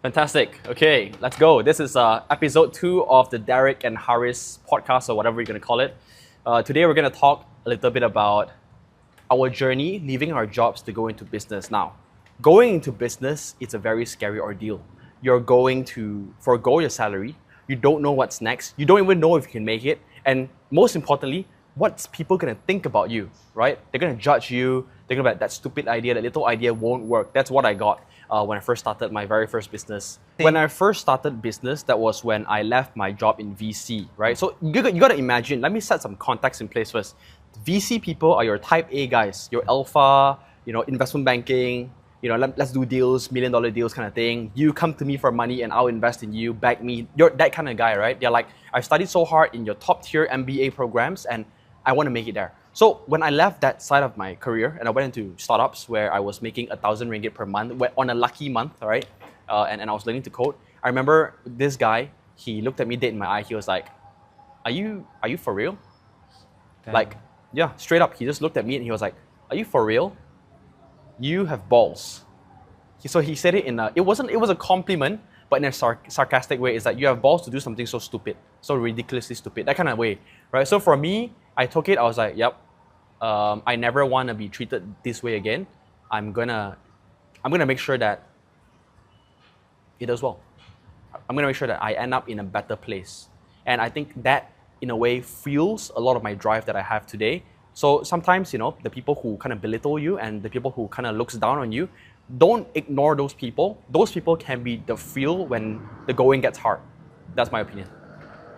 Fantastic. Okay, let's go. This is episode 2 of the Derek and Haris podcast, or whatever you're going to call it. Today, we're going to talk a little bit about our journey, leaving our jobs to go into business. Now, going into business, it's a very scary ordeal. You're going to forego your salary. You don't know what's next. You don't even know if you can make it. And most importantly, what's people going to think about you, right? They're going to judge you. They're going to be like, that stupid idea, that little idea won't work. That's what I got when I first started my very first business. When I first started business, that was when I left my job in VC, right? So you got to imagine, let me set some context in place first. VC people are your type A guys, your alpha, investment banking, let's do deals, $1 million deals kind of thing. You come to me for money and I'll invest in you, back me. You're that kind of guy, right? They're like, I studied so hard in your top tier MBA programs and I want to make it there. So when I left that side of my career and I went into startups where I was making 1,000 ringgit per month on a lucky month, right? And I was learning to code. I remember this guy, he looked at me dead in my eye. He was like, are you for real? Damn. Like, yeah, straight up. He just looked at me and he was like, are you for real? You have balls. So he said it it was a compliment, but in a sarcastic way. It's like, you have balls to do something so stupid, so ridiculously stupid, that kind of way, right? So for me, I took it, I was like, yep, I never want to be treated this way again. I'm gonna make sure that it does well. I'm gonna make sure that I end up in a better place. And I think that, in a way, fuels a lot of my drive that I have today. So sometimes, the people who kind of belittle you and the people who kind of looks down on you, don't ignore those people. Those people can be the fuel when the going gets hard. That's my opinion.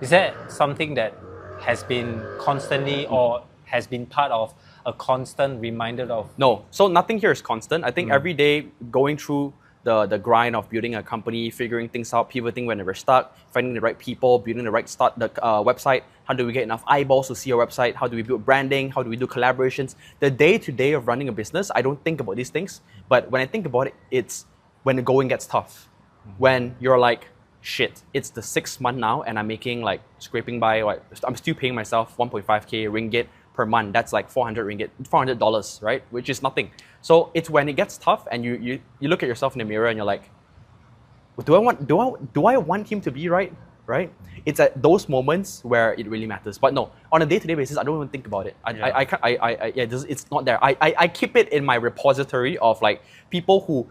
Is that something that has been constantly or has been part of a constant reminder of? No. So nothing here is constant. I think every day going through the grind of building a company, figuring things out, pivoting when we're stuck, finding the right people, building the right website. How do we get enough eyeballs to see our website? How do we build branding? How do we do collaborations? The day-to-day of running a business, I don't think about these things. But when I think about it, it's when the going gets tough. When you're like, shit, it's the 6th month now and I'm making scraping by, I'm still paying myself 1.5k ringgit per month. That's like $400, right? Which is nothing. So it's when it gets tough and you look at yourself in the mirror and you're like, do I want him to be right? Right? It's at those moments where it really matters. But no, on a day-to-day basis, I don't even think about it. It's not there. I keep it in my repository of people who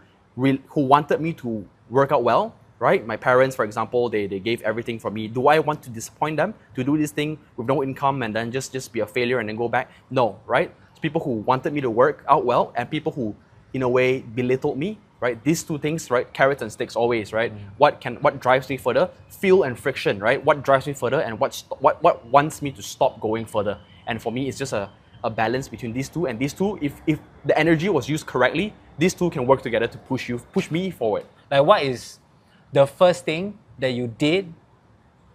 wanted me to work out well. Right? My parents, for example, they gave everything for me. Do I want to disappoint them to do this thing with no income and then just be a failure and then go back? No, right? It's people who wanted me to work out well and people who, in a way, belittled me, right? These two things, right? Carrots and sticks always, right? What drives me further? Fuel and friction, right? What drives me further and what wants me to stop going further? And for me, it's just a balance between these two. And these two, if the energy was used correctly, these two can work together to push me forward. Like, what is the first thing that you did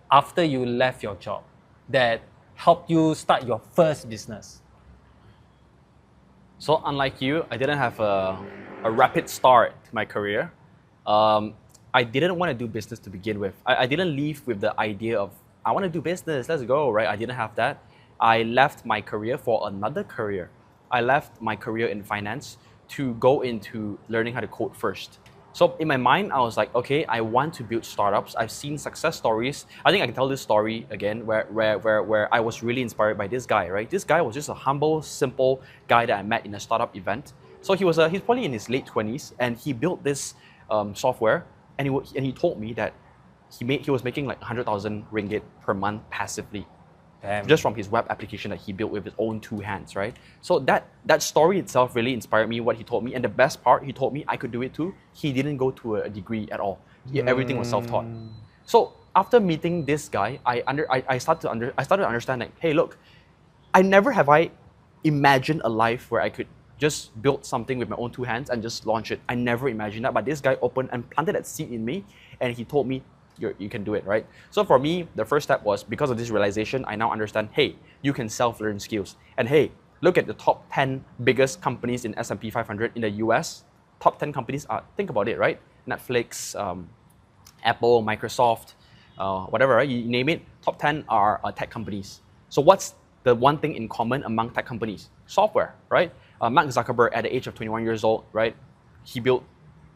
after you left your job that helped you start your first business? So unlike you, I didn't have a rapid start to my career. I didn't want to do business to begin with. I didn't leave with the idea of, I want to do business, let's go, right? I didn't have that. I left my career for another career. I left my career in finance to go into learning how to code first. So in my mind, I was like, okay, I want to build startups. I've seen success stories. I think I can tell this story again where I was really inspired by this guy, right? This guy was just a humble, simple guy that I met in a startup event. So he's probably in his late 20s and he built this software and he told me that he was making 100,000 ringgit per month passively. Damn. Just from his web application that he built with his own 2 hands, right? So that story itself really inspired me, what he told me. And the best part, he told me I could do it too. He didn't go to a degree at all. Everything was self-taught. So after meeting this guy, I started to understand hey, look, I never have I imagined a life where I could just build something with my own 2 hands and just launch it. I never imagined that. But this guy opened and planted that seed in me and he told me, you can do it, right? So for me, the first step was, because of this realization, I now understand, hey, you can self-learn skills. And hey, look at the top 10 biggest companies in S&P 500 in the US. Top 10 companies are, think about it, right? Netflix, Apple, Microsoft, whatever, right? You name it, top 10 are tech companies. So what's the one thing in common among tech companies? Software, right? Mark Zuckerberg, at the age of 21 years old, right? He built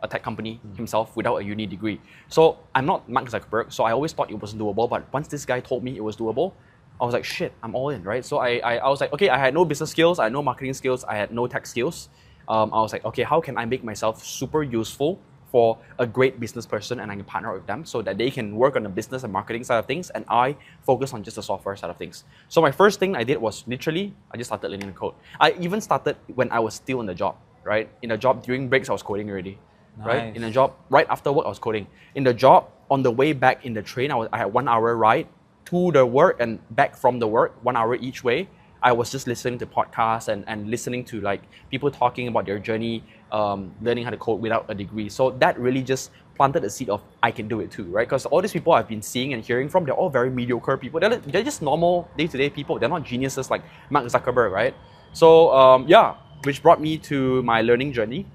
a tech company himself without a uni degree. So I'm not Mark Zuckerberg, so I always thought it wasn't doable. But once this guy told me it was doable, I was like, shit, I'm all in, right? So I was like, okay, I had no business skills, I had no marketing skills, I had no tech skills. I was like, okay, how can I make myself super useful for a great business person and I can partner with them so that they can work on the business and marketing side of things and I focus on just the software side of things. So my first thing I did was literally, I just started learning the code. I even started when I was still in the job, right? In the job, during breaks, I was coding already, right? In the job, right after work, I was coding. In the job, on the way back in the train, I had 1 hour ride to the work and back from the work, 1 hour each way. I was just listening to podcasts and listening to like people talking about their journey, learning how to code without a degree. So that really just planted the seed of I can do it too, right? Because all these people I've been seeing and hearing from, they're all very mediocre people. They're just normal day-to-day people. They're not geniuses like Mark Zuckerberg, right? So yeah, which brought me to my learning journey.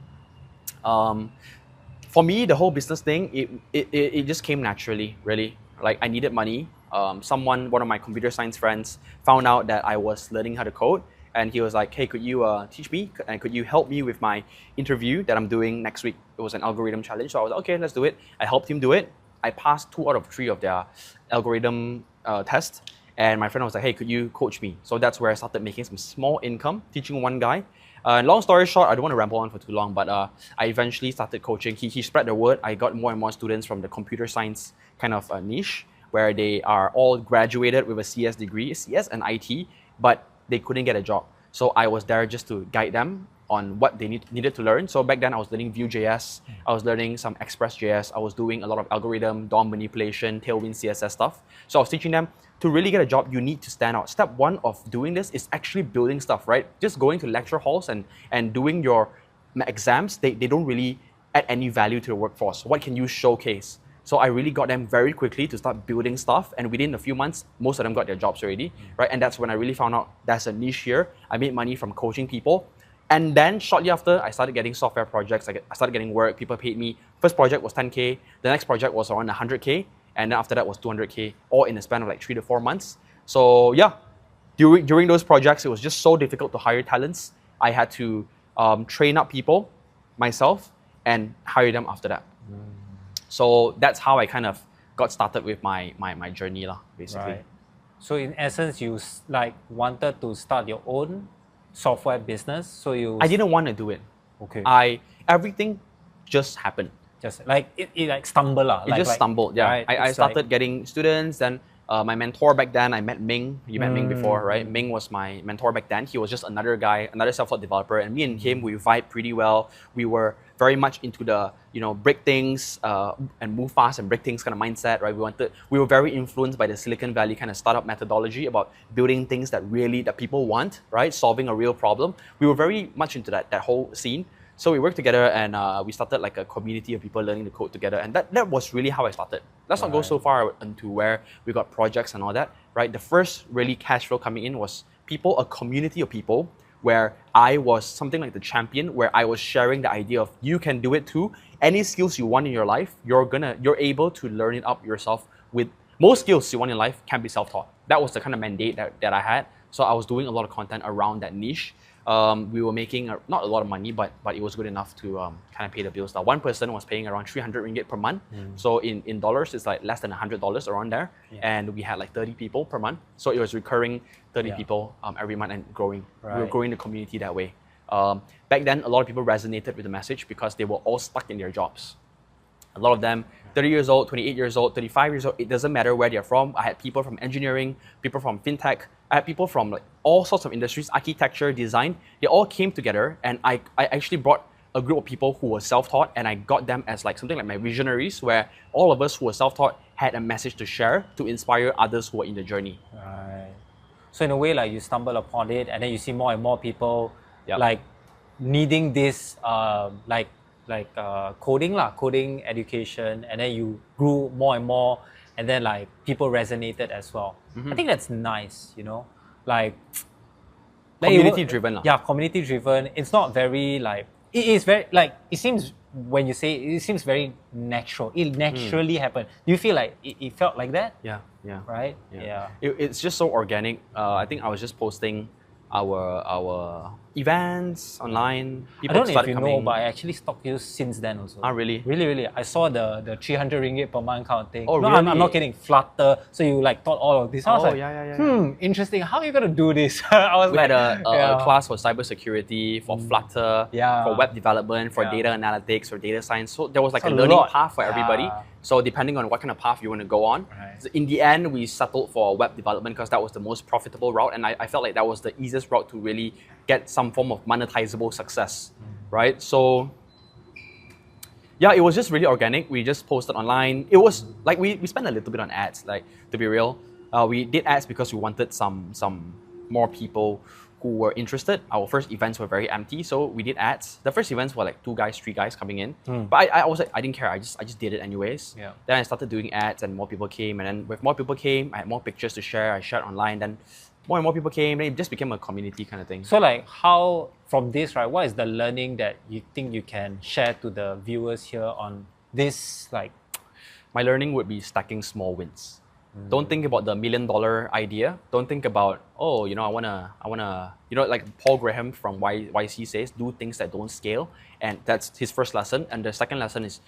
For me, the whole business thing, it just came naturally, really. Like I needed money. One of my computer science friends found out that I was learning how to code and he was like, hey, could you teach me and could you help me with my interview that I'm doing next week? It was an algorithm challenge. So I was like, okay, let's do it. I helped him do it. I passed 2 out of 3 of their algorithm tests. And my friend was like, hey, could you coach me? So that's where I started making some small income, teaching one guy. Long story short, I don't want to ramble on for too long, but I eventually started coaching. He spread the word. I got more and more students from the computer science kind of niche, where they are all graduated with a CS degree, CS and IT, but they couldn't get a job. So I was there just to guide them on what they needed to learn. So back then I was learning Vue.js, I was learning some Express.js, I was doing a lot of algorithm, DOM manipulation, Tailwind CSS stuff. So I was teaching them to really get a job, you need to stand out. Step 1 of doing this is actually building stuff, right? Just going to lecture halls and doing your exams, they don't really add any value to the workforce. What can you showcase? So I really got them very quickly to start building stuff, and within a few months, most of them got their jobs already, right? And that's when I really found out there's a niche here. I made money from coaching people. And then shortly after, I started getting software projects. I started getting work, people paid me. First project was 10K, the next project was around 100K, and then after that was 200K, all in the span of like 3 to 4 months. So yeah, during those projects, it was just so difficult to hire talents. I had to train up people myself and hire them after that. So that's how I kind of got started with my journey, basically. Right. So in essence, you like wanted to start your own software business. So I didn't want to do it. Okay. Everything just happened. Just like it like stumbled. It just stumbled, yeah. Right? I started getting students, then my mentor back then, I met Ming. You met Ming before, right? Ming was my mentor back then. He was just another guy, another self-taught developer, and me and him, we vibe pretty well. We were very much into the, break things and move fast and break things kind of mindset, right? We were very influenced by the Silicon Valley kind of startup methodology about building things that people want, right? Solving a real problem. We were very much into that whole scene. So we worked together and we started like a community of people learning to code together. And that was really how I started. Let's not go so far into where we got projects and all that, right? The first really cash flow coming in was a community of people where I was something like the champion, where I was sharing the idea of you can do it too. Any skills you want in your life, you're able to learn it up yourself. With most skills you want in life can be self-taught. That was the kind of mandate that I had. So I was doing a lot of content around that niche. We were making not a lot of money, but it was good enough to kind of pay the bills. Now, one person was paying around 300 ringgit per month. So in dollars, it's like less than $100 around there. Yeah. And we had like 30 people per month. So it was recurring 30 people every month and growing. Right. We were growing the community that way. Back then, a lot of people resonated with the message because they were all stuck in their jobs. A lot of them, 30 years old, 28 years old, 35 years old, it doesn't matter where they're from. I had people from engineering, people from fintech, I had people from like all sorts of industries, architecture, design. They all came together, and I actually brought a group of people who were self-taught, and I got them as like something like my visionaries, where all of us who were self-taught had a message to share to inspire others who were in the journey. Right. So in a way, like you stumble upon it, and then you see more and more people like needing this coding education, and then you grew more and more, and then like people resonated as well. I think that's nice, like community driven. Yeah, community driven. It's not very like, it is very like, it seems when you say it seems very natural. It naturally happened. Do you feel like it felt like that? Yeah. Right? Yeah. It's just so organic. I think I was just posting our events online. I People don't know if started you coming. know, but I actually stalked you since then also. Ah, really? Really. I saw the 300 ringgit per month kind of thing. Oh, No, I'm really? not kidding. Flutter. So you like thought all of this. I was Oh, like, yeah. interesting. How are you gonna do this? I was We like, had a class for cybersecurity, for Flutter, Yeah. for web development, for Yeah. data analytics, for data science. So there was like It's a a learning lot. path for everybody. Yeah. So depending on what kind of path you want to go on. Right. So in the end, we settled for web development because that was the most profitable route. And I felt like that was the easiest route to really get some form of monetizable success, right? So yeah, it was just really organic. We just posted online. It was like we spent a little bit on ads, like to be real. We did ads because we wanted some more people who were interested. Our first events were very empty, so we did ads. The first events were like 2 guys, 3 guys coming in. But I was like, I didn't care. I just did it anyways. Yeah. Then I started doing ads and more people came. And then with more people came, I had more pictures to share. I shared online. Then more and more people came. Then it just became a community kind of thing. So like how from this, right, what is the learning that you think you can share to the viewers here on this like My learning would be stacking small wins. Don't think about the $1 million idea. Don't think about, oh, I wanna, like Paul Graham from YC says, do things that don't scale. And that's his first lesson. And the second lesson is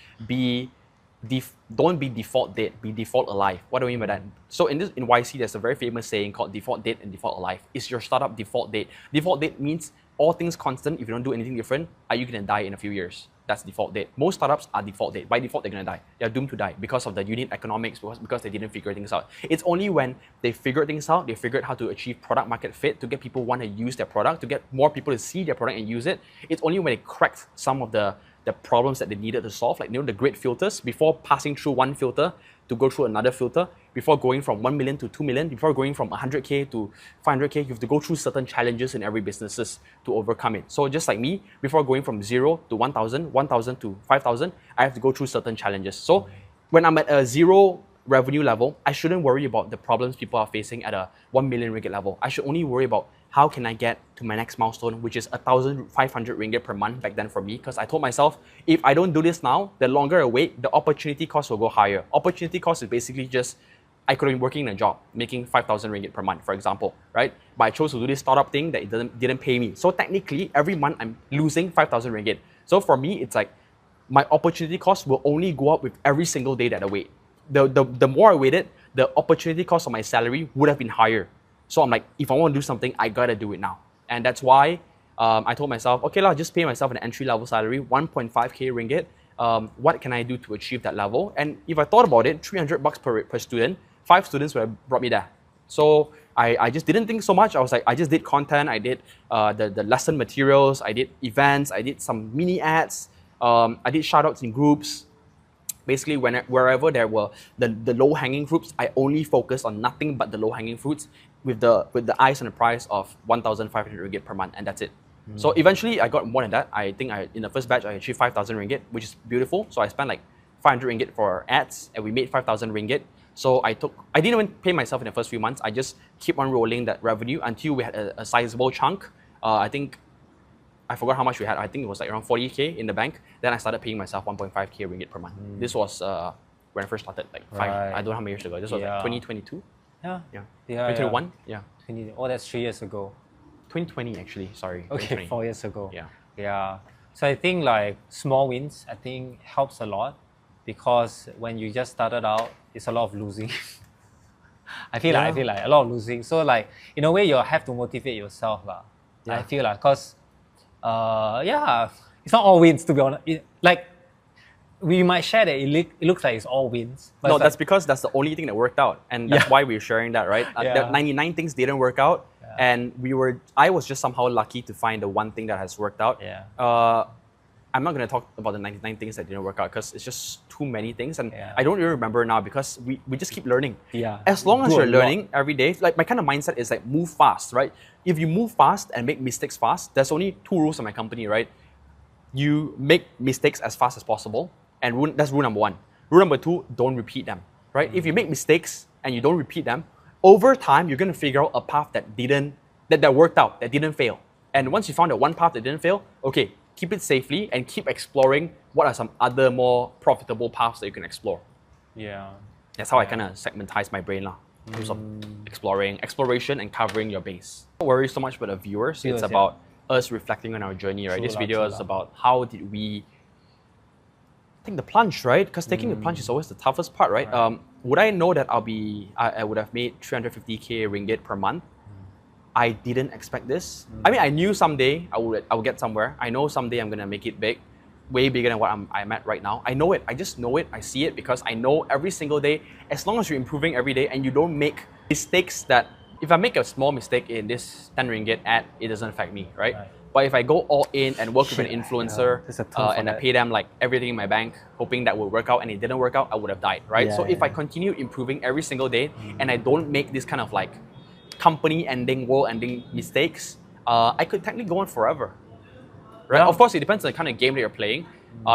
don't be default dead, be default alive. What do I mean by that? So in YC, there's a very famous saying called default dead and default alive. Is your startup default dead? Default dead means all things constant, if you don't do anything different, are you gonna die in a few years? That's default dead. Most startups are default dead. By default, they're gonna die. They're doomed to die because of the unit economics, because they didn't figure things out. It's only when they figured things out, they figured how to achieve product market fit, to get people want to use their product, to get more people to see their product and use it. It's only when they cracked some of the problems that they needed to solve, like the grid filters, before passing through one filter to go through another filter, before going from 1 million to 2 million, before going from 100K to 500K, you have to go through certain challenges in every businesses to overcome it. So just like me, before going from 0 to 1,000, 1,000 to 5,000, I have to go through certain challenges. So when I'm at a 0 revenue level, I shouldn't worry about the problems people are facing at a 1 million ringgit level. I should only worry about how can I get to my next milestone, which is 1,500 ringgit per month back then for me, because I told myself, if I don't do this now, the longer I wait, the opportunity cost will go higher. Opportunity cost is basically just, I could have been working in a job, making 5,000 ringgit per month, for example, right? But I chose to do this startup thing that it didn't pay me. So technically, every month I'm losing 5,000 ringgit. So for me, it's like, my opportunity cost will only go up with every single day that I wait. The more I waited, the opportunity cost of my salary would have been higher. So I'm like, if I want to do something, I gotta do it now. And that's why I told myself, okay, I'll just pay myself an entry-level salary, 1.5K ringgit. What can I do to achieve that level? And if I thought about it, 300 bucks per student, 5 students would have brought me there. So I just didn't think so much. I was like, I just did content, I did the lesson materials, I did events, I did some mini ads, I did shout-outs in groups. Basically, wherever there were the low-hanging fruits, I only focused on nothing but the low-hanging fruits with the eyes on the price of 1,500 ringgit per month, and that's it. So eventually, I got more than that. I think in the first batch, I achieved 5,000 ringgit, which is beautiful. So I spent like 500 ringgit for ads, and we made 5,000 ringgit. So I didn't even pay myself in the first few months. I just keep on rolling that revenue until we had a sizable chunk. I think I forgot how much we had. I think it was like around 40K in the bank. Then I started paying myself 1.5K ringgit per month. This was when I first started, like I don't know how many years ago. This was like 2022. Yeah. 2021. Yeah. 20, oh, that's 3 years ago. 2020 actually. Sorry. Okay, 2020. 4 years ago. Yeah. Yeah. So I think like small wins, I think helps a lot, because when you just started out, it's a lot of losing. I feel like a lot of losing. So like in a way, you have to motivate yourself lah. I feel like, cause it's not all wins, to be honest. Like we might share that it looks like it's all wins. But No, that's because that's the only thing that worked out, and that's why we're sharing that, right? The 99 things didn't work out, and I was just somehow lucky to find the one thing that has worked out. I'm not going to talk about the 99 things that didn't work out because it's just too many things, and I don't really remember now because we just keep learning. As long as you're learning every day, like my kind of mindset is like move fast, right? If you move fast and make mistakes fast, there's only 2 rules in my company, right? You make mistakes as fast as possible, and that's rule number 1. Rule number 2, don't repeat them, right? If you make mistakes and you don't repeat them, over time you're going to figure out a path that worked out, that didn't fail. And once you found that one path that didn't fail, okay, keep it safely and keep exploring what are some other more profitable paths that you can explore. That's how I kind of segmentize my brain lah. In terms of exploration and covering your base. Don't worry so much about the viewers. It's about us reflecting on our journey, right? True This lah, video true is lah. about how did we take the plunge, right? Because taking the plunge is always the toughest part, right? Would I know that I would have made 350k ringgit per month? I didn't expect this. I mean, I knew someday I would get somewhere. I know someday I'm gonna make it big, way bigger than what I'm at right now. I know it. I just know it. I see it because I know every single day, as long as you're improving every day and you don't make mistakes that, if I make a small mistake in this 10 ringgit ad, it doesn't affect me, right? But if I go all in and work with an influencer there's a term for and I that. pay them like everything in my bank, hoping that will work out, and it didn't work out, I would have died, right? So if I continue improving every single day and I don't make this kind of like company-ending, world-ending mistakes, I could technically go on forever, right? Yeah. Of course, it depends on the kind of game that you're playing.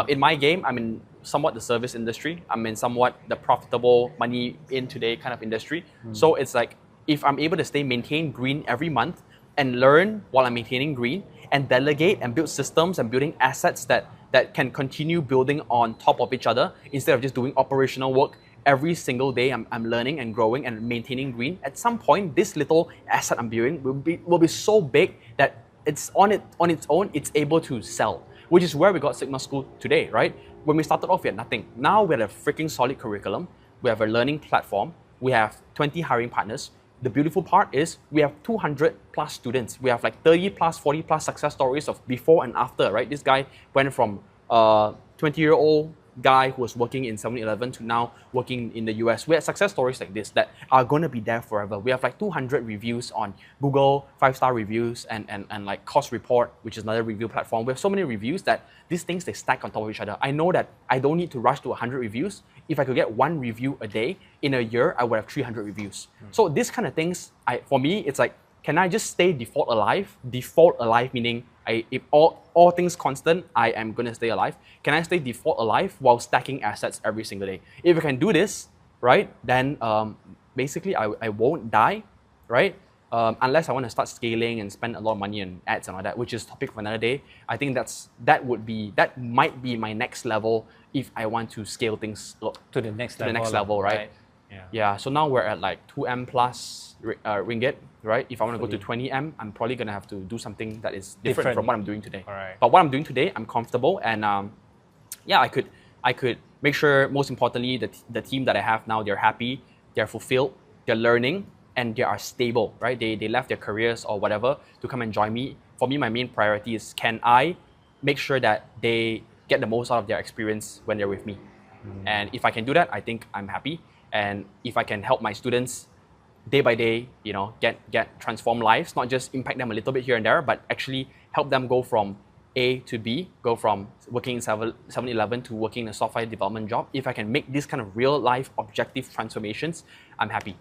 In my game, I'm in somewhat the service industry. I'm in somewhat the profitable money in today kind of industry. So it's like, if I'm able to maintain green every month and learn while I'm maintaining green and delegate and build systems and building assets that can continue building on top of each other instead of just doing operational work every single day, I'm learning and growing and maintaining green. At some point, this little asset I'm building will be so big that it's on its own, it's able to sell, which is where we got Sigma School today, right? When we started off, we had nothing. Now we have a freaking solid curriculum. We have a learning platform. We have 20 hiring partners. The beautiful part is we have 200 plus students. We have like 30 plus, 40 plus success stories of before and after, right? This guy went from 20-year-old guy who was working in 7-Eleven to now working in the US. We have success stories like this that are going to be there forever. We have like 200 reviews on Google, 5-star reviews, and like Cost Report, which is another review platform. We have so many reviews that these things, they stack on top of each other. I know that I don't need to rush to 100 reviews. If I could get 1 review a day, in a year, I would have 300 reviews. So these kind of things, for me, it's like, can I just stay default alive? Default alive meaning if all things constant, I am going to stay alive. Can I stay default alive while stacking assets every single day? If I can do this, right, then basically I won't die, right? Unless I want to start scaling and spend a lot of money on ads and all that, which is topic for another day. I think that might be my next level if I want to scale things To the next level. level, right? Yeah. So now we're at like 2M plus ringgit, right? If I want to go to 20M, I'm probably gonna have to do something that is different from what I'm doing today. Alright. But what I'm doing today, I'm comfortable, and I could make sure, most importantly, the team that I have now, they're happy, they're fulfilled, they're learning, and they are stable, right? They left their careers or whatever to come and join me. For me, my main priority is, can I make sure that they get the most out of their experience when they're with me? And if I can do that, I think I'm happy. And if I can help my students day by day, get transform lives, not just impact them a little bit here and there, but actually help them go from A to B, go from working in 7-Eleven to working in a software development job. If I can make this kind of real life objective transformations, I'm happy.